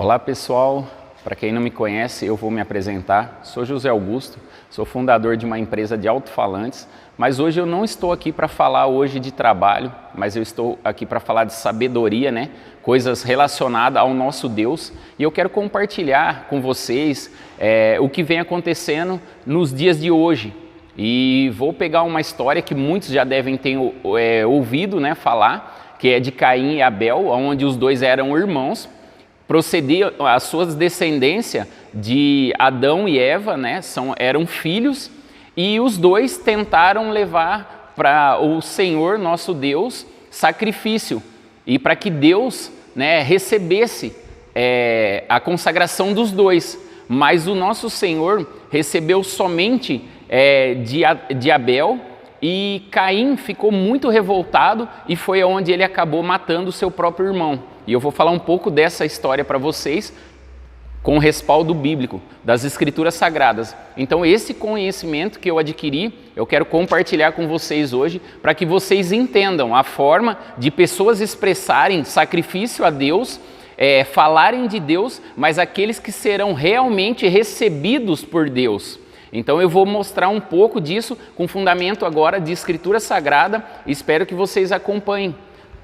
Olá pessoal, para quem não me conhece, eu vou me apresentar. Sou José Augusto, sou fundador de uma empresa de alto-falantes, mas hoje eu não estou aqui para falar hoje de trabalho, mas eu estou aqui para falar de sabedoria, né? Coisas relacionadas ao nosso Deus, e eu quero compartilhar com vocês o que vem acontecendo nos dias de hoje. E vou pegar uma história que muitos já devem ter ouvido, né, falar, que é de Caim e Abel, onde os dois eram irmãos. Procediam as suas descendências de Adão e Eva, né, eram filhos, e os dois tentaram levar para o Senhor, nosso Deus, sacrifício, e para que Deus, né, recebesse a consagração dos dois. Mas o nosso Senhor recebeu somente de Abel, e Caim ficou muito revoltado e foi onde ele acabou matando o seu próprio irmão. E eu vou falar um pouco dessa história para vocês com o respaldo bíblico das Escrituras Sagradas. Então esse conhecimento que eu adquiri, eu quero compartilhar com vocês hoje para que vocês entendam a forma de pessoas expressarem sacrifício a Deus, falarem de Deus, mas aqueles que serão realmente recebidos por Deus. Então eu vou mostrar um pouco disso com fundamento agora de Escritura Sagrada. Espero que vocês acompanhem.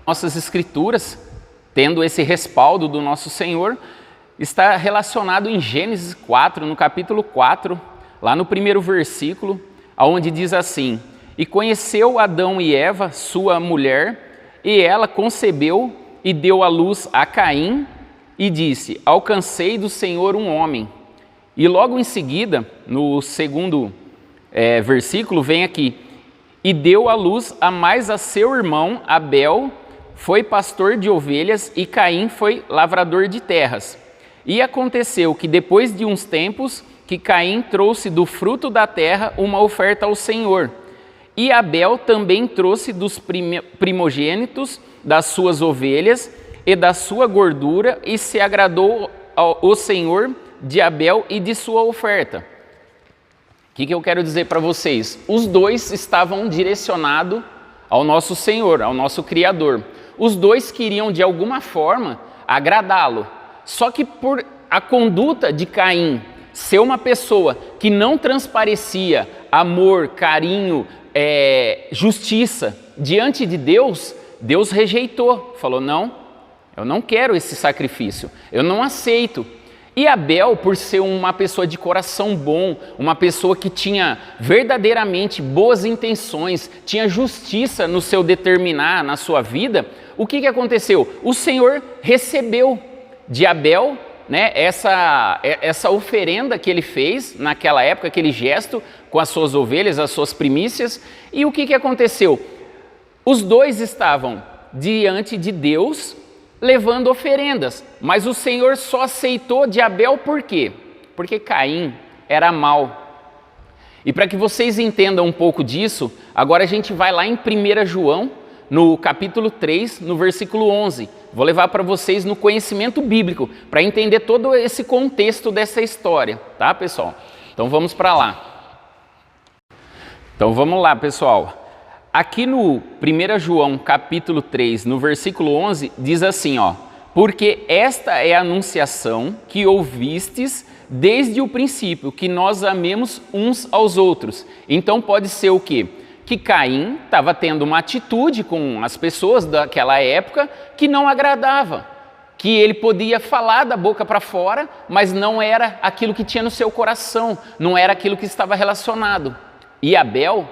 Nossas Escrituras, tendo esse respaldo do nosso Senhor, está relacionado em Gênesis 4, no capítulo 4, lá no primeiro versículo, onde diz assim: E conheceu Adão e Eva, sua mulher, e ela concebeu e deu à luz a Caim, e disse: Alcancei do Senhor um homem. E logo em seguida, no segundo versículo, vem aqui: E deu à luz a mais a seu irmão Abel, foi pastor de ovelhas, e Caim foi lavrador de terras. E aconteceu que depois de uns tempos, que Caim trouxe do fruto da terra uma oferta ao Senhor. E Abel também trouxe dos primogênitos das suas ovelhas e da sua gordura, e se agradou ao Senhor de Abel e de sua oferta. O que eu quero dizer para vocês? Os dois estavam direcionados ao nosso Senhor, ao nosso Criador. Os dois queriam de alguma forma agradá-lo. Só que por a conduta de Caim ser uma pessoa que não transparecia amor, carinho, justiça diante de Deus, Deus rejeitou. Falou: não, eu não quero esse sacrifício, eu não aceito. E Abel, por ser uma pessoa de coração bom, uma pessoa que tinha verdadeiramente boas intenções, tinha justiça no seu determinar, na sua vida, o que aconteceu? O Senhor recebeu de Abel, né, essa oferenda que ele fez naquela época, aquele gesto com as suas ovelhas, as suas primícias. E o que aconteceu? Os dois estavam diante de Deus, levando oferendas, mas o Senhor só aceitou de Abel por quê? Porque Caim era mau. E para que vocês entendam um pouco disso, agora a gente vai lá em 1 João, no capítulo 3, no versículo 11. Vou levar para vocês no conhecimento bíblico, para entender todo esse contexto dessa história, tá, pessoal? Então vamos para lá. Então vamos lá, pessoal. Aqui no 1 João capítulo 3, no versículo 11, diz assim, ó: Porque esta é a anunciação que ouvistes desde o princípio, que nós amemos uns aos outros. Então pode ser o quê? Que Caim estava tendo uma atitude com as pessoas daquela época que não agradava, que ele podia falar da boca para fora, mas não era aquilo que tinha no seu coração, não era aquilo que estava relacionado. E Abel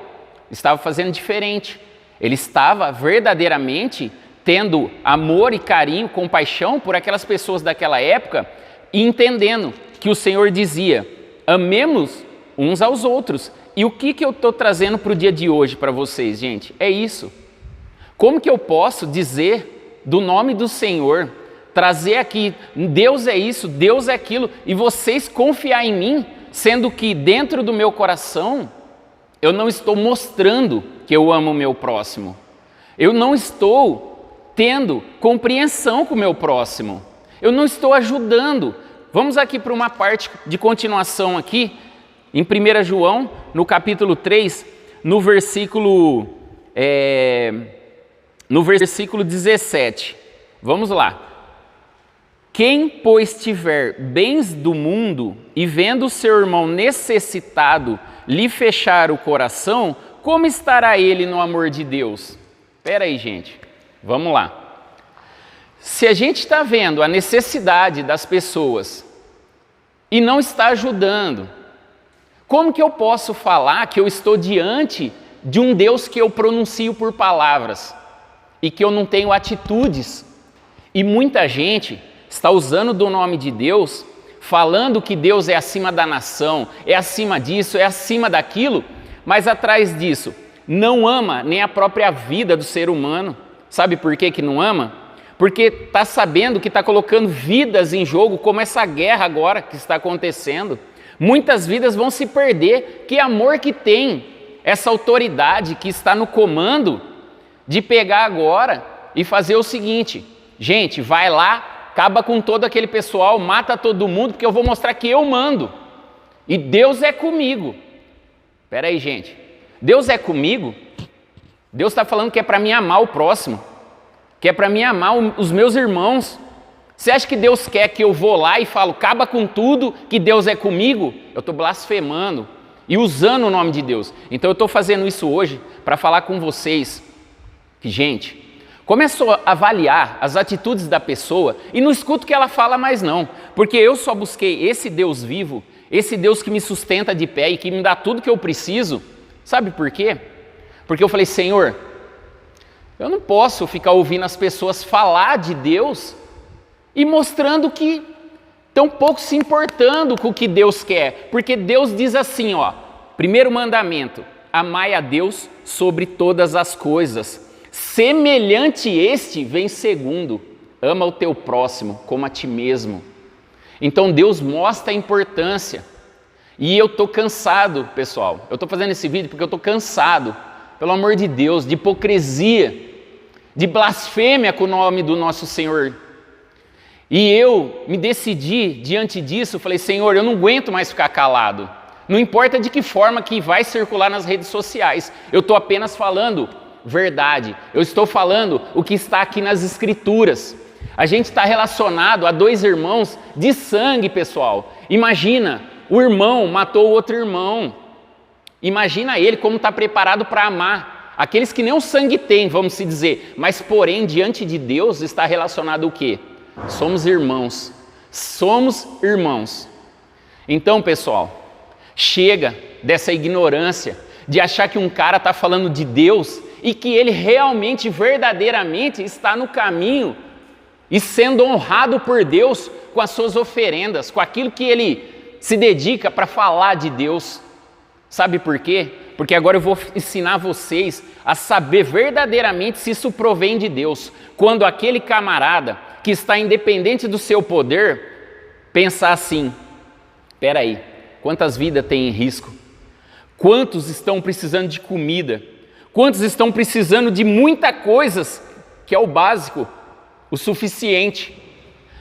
estava fazendo diferente. Ele estava verdadeiramente tendo amor e carinho, compaixão por aquelas pessoas daquela época, e entendendo que o Senhor dizia: amemos uns aos outros. E o que eu estou trazendo para o dia de hoje para vocês, gente? É isso. Como que eu posso dizer do nome do Senhor, trazer aqui, Deus é isso, Deus é aquilo, e vocês confiar em mim, sendo que dentro do meu coração eu não estou mostrando que eu amo o meu próximo. Eu não estou tendo compreensão com o meu próximo. Eu não estou ajudando. Vamos aqui para uma parte de continuação aqui, em 1 João, no capítulo 3, no versículo 17. Vamos lá. Quem, pois, tiver bens do mundo e vendo seu irmão necessitado lhe fechar o coração, como estará ele no amor de Deus? Espera aí, gente, vamos lá. Se a gente está vendo a necessidade das pessoas e não está ajudando, como que eu posso falar que eu estou diante de um Deus que eu pronuncio por palavras e que eu não tenho atitudes? E muita gente está usando do nome de Deus, falando que Deus é acima da nação, é acima disso, é acima daquilo, mas atrás disso não ama nem a própria vida do ser humano. Sabe por que não ama? Porque está sabendo que está colocando vidas em jogo, como essa guerra agora que está acontecendo. Muitas vidas vão se perder. Que amor que tem essa autoridade que está no comando de pegar agora e fazer o seguinte: gente, vai lá, acaba com todo aquele pessoal, mata todo mundo, porque eu vou mostrar que eu mando. E Deus é comigo. Espera aí, gente. Deus é comigo? Deus está falando que é para mim amar o próximo, que é para mim amar os meus irmãos. Você acha que Deus quer que eu vou lá e falo, acaba com tudo, que Deus é comigo? Eu estou blasfemando e usando o nome de Deus. Então eu estou fazendo isso hoje para falar com vocês que, gente, começou a avaliar as atitudes da pessoa e não escuto o que ela fala mais não, porque eu só busquei esse Deus vivo, esse Deus que me sustenta de pé e que me dá tudo que eu preciso. Sabe por quê? Porque eu falei, Senhor, eu não posso ficar ouvindo as pessoas falar de Deus e mostrando que estão pouco se importando com o que Deus quer, porque Deus diz assim, ó, primeiro mandamento, amai a Deus sobre todas as coisas, semelhante este vem segundo, ama o teu próximo como a ti mesmo. Então Deus mostra a importância. E eu estou cansado, pessoal, eu estou fazendo esse vídeo porque eu estou cansado, pelo amor de Deus, de hipocrisia, de blasfêmia com o nome do nosso Senhor. E eu me decidi diante disso, falei, Senhor, eu não aguento mais ficar calado, não importa de que forma que vai circular nas redes sociais, eu estou apenas falando verdade, eu estou falando o que está aqui nas Escrituras. A gente está relacionado a dois irmãos de sangue, pessoal. Imagina, o irmão matou o outro irmão. Imagina ele como está preparado para amar aqueles que nem o sangue tem, vamos se dizer, mas porém diante de Deus está relacionado o quê? Somos irmãos. Somos irmãos. Então, pessoal, chega dessa ignorância de achar que um cara está falando de Deus e que ele realmente, verdadeiramente está no caminho e sendo honrado por Deus com as suas oferendas, com aquilo que ele se dedica para falar de Deus. Sabe por quê? Porque agora eu vou ensinar vocês a saber verdadeiramente se isso provém de Deus. Quando aquele camarada que está independente do seu poder pensar assim, espera aí, quantas vidas tem em risco? Quantos estão precisando de comida? Quantos estão precisando de muita coisas, que é o básico, o suficiente?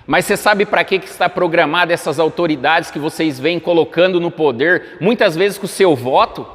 Mas você sabe para que está programada essas autoridades que vocês vêm colocando no poder, muitas vezes com o seu voto?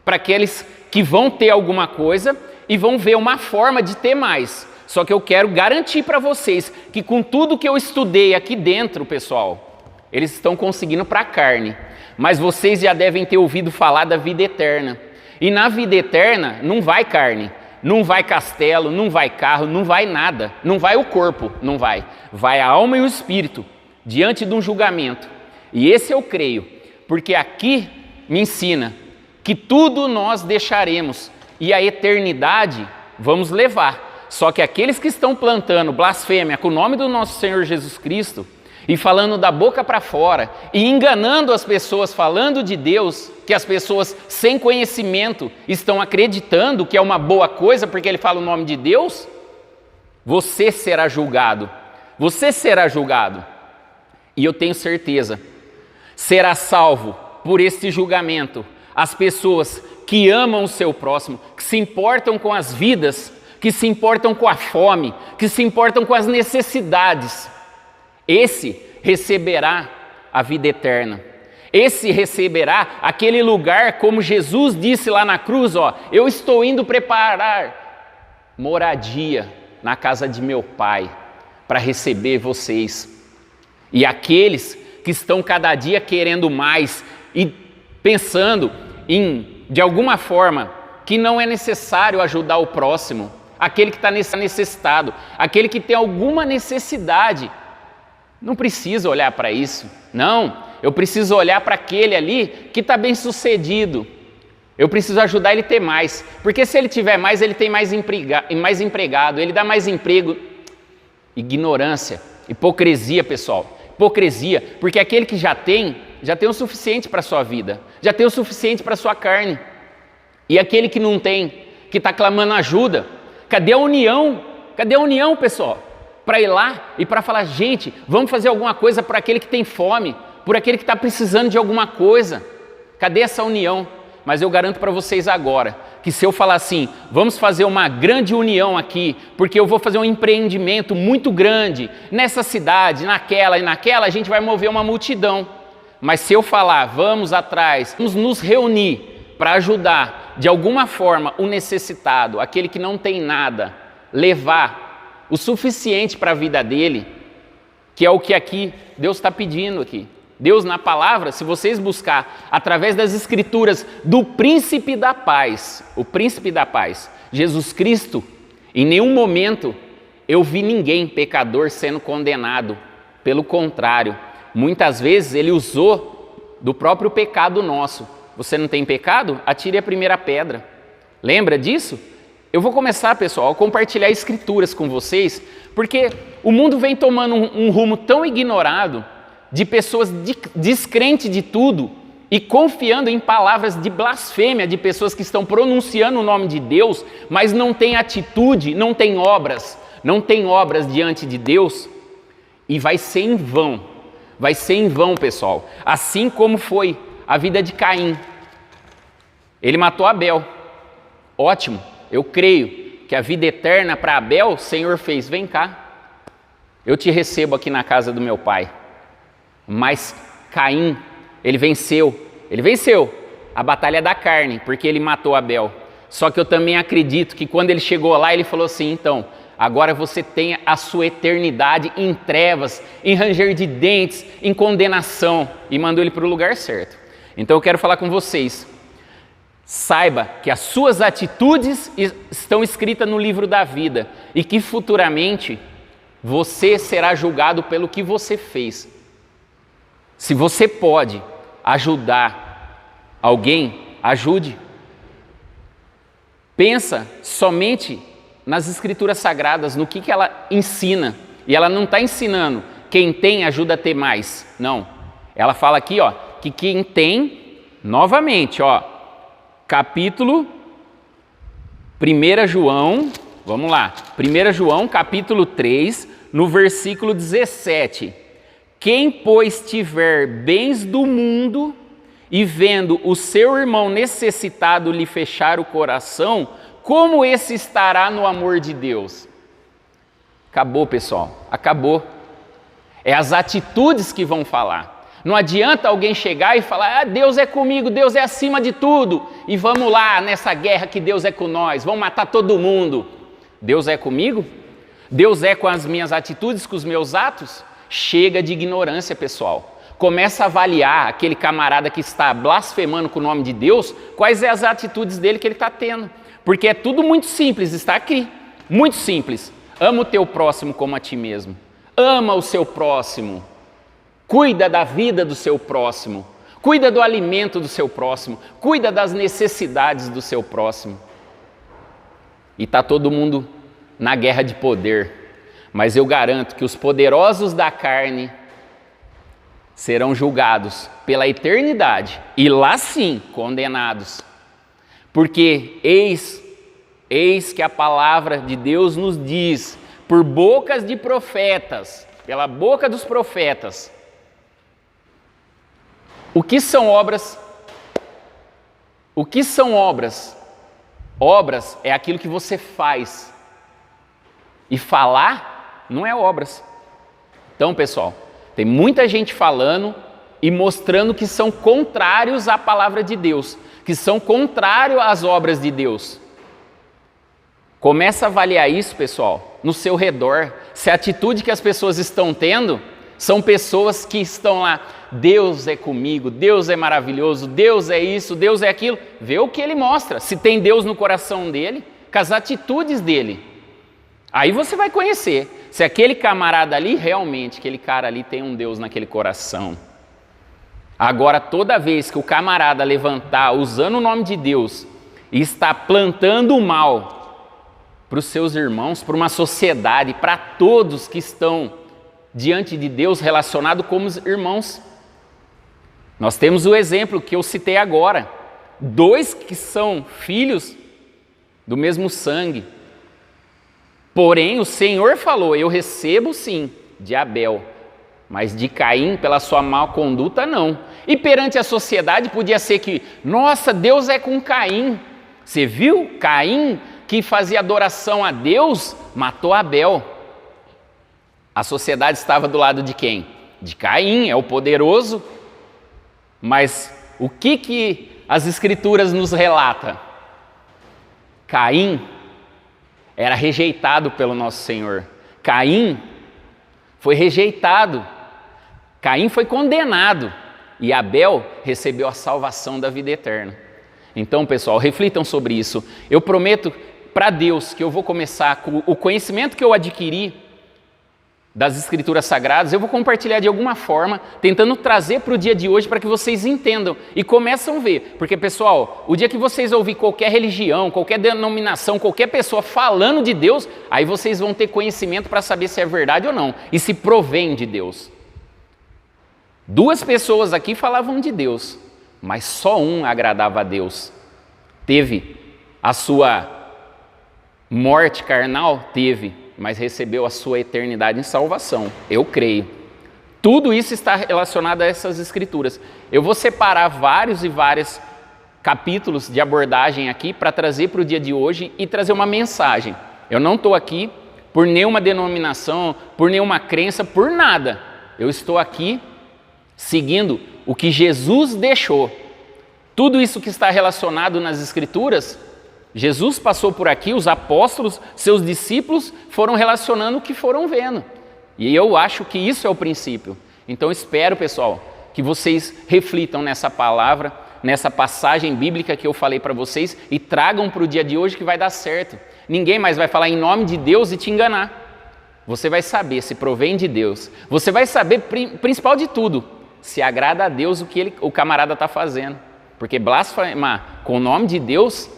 Para aqueles que vão ter alguma coisa e vão ver uma forma de ter mais. Só que eu quero garantir para vocês que com tudo que eu estudei aqui dentro, pessoal, eles estão conseguindo para a carne. Mas vocês já devem ter ouvido falar da vida eterna. E na vida eterna não vai carne. Não vai castelo, não vai carro, não vai nada, não vai o corpo, não vai. Vai a alma e o espírito, diante de um julgamento. E esse eu creio, porque aqui me ensina que tudo nós deixaremos e a eternidade vamos levar. Só que aqueles que estão plantando blasfêmia com o nome do nosso Senhor Jesus Cristo e falando da boca para fora e enganando as pessoas, falando de Deus, que as pessoas sem conhecimento estão acreditando que é uma boa coisa porque ele fala o nome de Deus, você será julgado. Você será julgado. E eu tenho certeza, será salvo por este julgamento as pessoas que amam o seu próximo, que se importam com as vidas, que se importam com a fome, que se importam com as necessidades. Esse receberá a vida eterna. Esse receberá aquele lugar, como Jesus disse lá na cruz, ó, eu estou indo preparar moradia na casa de meu Pai, para receber vocês. E aqueles que estão cada dia querendo mais e pensando em, de alguma forma, que não é necessário ajudar o próximo, aquele que está necessitado, aquele que tem alguma necessidade, não precisa olhar para isso. Não, eu preciso olhar para aquele ali que está bem sucedido. Eu preciso ajudar ele a ter mais, porque se ele tiver mais, ele tem mais empregado, ele dá mais emprego. Ignorância, hipocrisia, pessoal, hipocrisia, porque aquele que já tem o suficiente para a sua vida, já tem o suficiente para a sua carne, e aquele que não tem, que está clamando ajuda, cadê a união? Cadê a união, pessoal? Para ir lá e para falar, gente, vamos fazer alguma coisa para aquele que tem fome, por aquele que está precisando de alguma coisa, cadê essa união? Mas eu garanto para vocês agora, que se eu falar assim, vamos fazer uma grande união aqui, porque eu vou fazer um empreendimento muito grande, nessa cidade, naquela e naquela, a gente vai mover uma multidão. Mas se eu falar, vamos atrás, vamos nos reunir para ajudar, de alguma forma, o necessitado, aquele que não tem nada, levar o suficiente para a vida dele, que é o que aqui Deus está pedindo aqui. Deus na palavra, se vocês buscar através das escrituras do príncipe da paz, o príncipe da paz, Jesus Cristo, em nenhum momento eu vi ninguém pecador sendo condenado. Pelo contrário, muitas vezes ele usou do próprio pecado nosso. Você não tem pecado? Atire a primeira pedra. Lembra disso? Eu vou começar, pessoal, a compartilhar escrituras com vocês, porque o mundo vem tomando um rumo tão ignorado, de pessoas descrentes de tudo e confiando em palavras de blasfêmia, de pessoas que estão pronunciando o nome de Deus, mas não têm atitude, não têm obras diante de Deus, e vai ser em vão, pessoal, assim como foi a vida de Caim. Ele matou Abel, ótimo, eu creio que a vida eterna para Abel, o Senhor fez, vem cá, eu te recebo aqui na casa do meu pai. Mas Caim, ele venceu a batalha da carne, porque ele matou Abel. Só que eu também acredito que quando ele chegou lá, ele falou assim, então, agora você tem a sua eternidade em trevas, em ranger de dentes, em condenação, e mandou ele para o lugar certo. Então eu quero falar com vocês, saiba que as suas atitudes estão escritas no livro da vida, e que futuramente você será julgado pelo que você fez. Se você pode ajudar alguém, ajude. Pensa somente nas escrituras sagradas, no que ela ensina. E ela não está ensinando quem tem ajuda a ter mais. Não. Ela fala aqui, ó, que quem tem, novamente, ó, capítulo 1 João, vamos lá, 1 João, capítulo 3, no versículo 17. Quem, pois, tiver bens do mundo e vendo o seu irmão necessitado lhe fechar o coração, como esse estará no amor de Deus? Acabou, pessoal, acabou. É as atitudes que vão falar. Não adianta alguém chegar e falar, Deus é comigo, Deus é acima de tudo, e vamos lá nessa guerra que Deus é com nós, vamos matar todo mundo. Deus é comigo? Deus é com as minhas atitudes, com os meus atos? Chega de ignorância, pessoal. Começa a avaliar aquele camarada que está blasfemando com o nome de Deus, quais são as atitudes dele que ele está tendo. Porque é tudo muito simples, está aqui. Muito simples. Ama o teu próximo como a ti mesmo. Ama o seu próximo. Cuida da vida do seu próximo. Cuida do alimento do seu próximo. Cuida das necessidades do seu próximo. E está todo mundo na guerra de poder. Mas eu garanto que os poderosos da carne serão julgados pela eternidade e lá sim condenados. Porque eis que a palavra de Deus nos diz, por bocas de profetas, pela boca dos profetas, o que são obras? O que são obras? Obras é aquilo que você faz. E falar não é obras. Então, pessoal, tem muita gente falando e mostrando que são contrários à palavra de Deus, que são contrários às obras de Deus. Começa a avaliar isso, pessoal, no seu redor, se a atitude que as pessoas estão tendo são pessoas que estão lá, Deus é comigo, Deus é maravilhoso, Deus é isso, Deus é aquilo. Vê o que ele mostra, se tem Deus no coração dele, com as atitudes dele. Aí você vai conhecer se aquele camarada ali, realmente, aquele cara ali tem um Deus naquele coração. Agora, toda vez que o camarada levantar, usando o nome de Deus, e está plantando o mal para os seus irmãos, para uma sociedade, para todos que estão diante de Deus relacionado como irmãos. Nós temos o exemplo que eu citei agora, 2 que são filhos do mesmo sangue. Porém, o Senhor falou, eu recebo sim de Abel, mas de Caim, pela sua má conduta, não. E perante a sociedade podia ser que, nossa, Deus é com Caim. Você viu? Caim, que fazia adoração a Deus, matou Abel. A sociedade estava do lado de quem? De Caim, é o poderoso. Mas o que as Escrituras nos relatam? Caim era rejeitado pelo nosso Senhor. Caim foi rejeitado. Caim foi condenado. E Abel recebeu a salvação da vida eterna. Então, pessoal, reflitam sobre isso. Eu prometo para Deus que eu vou começar com o conhecimento que eu adquiri das Escrituras Sagradas, eu vou compartilhar de alguma forma, tentando trazer para o dia de hoje para que vocês entendam e começam a ver. Porque, pessoal, o dia que vocês ouvir qualquer religião, qualquer denominação, qualquer pessoa falando de Deus, aí vocês vão ter conhecimento para saber se é verdade ou não e se provém de Deus. 2 pessoas aqui falavam de Deus, mas só um agradava a Deus. Teve a sua morte carnal? Teve, mas recebeu a sua eternidade em salvação. Eu creio. Tudo isso está relacionado a essas Escrituras. Eu vou separar vários capítulos de abordagem aqui para trazer para o dia de hoje e trazer uma mensagem. Eu não estou aqui por nenhuma denominação, por nenhuma crença, por nada. Eu estou aqui seguindo o que Jesus deixou. Tudo isso que está relacionado nas Escrituras, Jesus passou por aqui, os apóstolos, seus discípulos foram relacionando o que foram vendo. E eu acho que isso é o princípio. Então espero, pessoal, que vocês reflitam nessa palavra, nessa passagem bíblica que eu falei para vocês e tragam para o dia de hoje que vai dar certo. Ninguém mais vai falar em nome de Deus e te enganar. Você vai saber se provém de Deus. Você vai saber, principal de tudo, se agrada a Deus o camarada está fazendo. Porque blasfemar com o nome de Deus,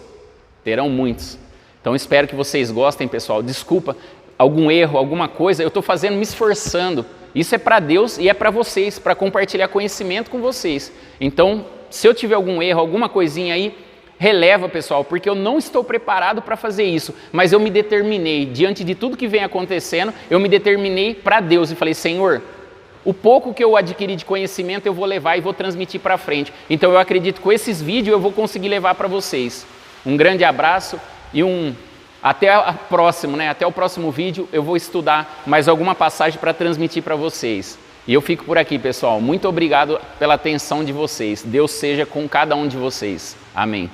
terão muitos. Então espero que vocês gostem, pessoal. Desculpa, algum erro, alguma coisa, eu estou fazendo, me esforçando. Isso é para Deus e é para vocês, para compartilhar conhecimento com vocês. Então, se eu tiver algum erro, alguma coisinha aí, releva, pessoal, porque eu não estou preparado para fazer isso. Mas eu me determinei, diante de tudo que vem acontecendo, eu me determinei para Deus e falei, Senhor, o pouco que eu adquiri de conhecimento eu vou levar e vou transmitir para frente. Então eu acredito que com esses vídeos eu vou conseguir levar para vocês. Um grande abraço e até o próximo vídeo eu vou estudar mais alguma passagem para transmitir para vocês. E eu fico por aqui, pessoal. Muito obrigado pela atenção de vocês. Deus seja com cada um de vocês. Amém.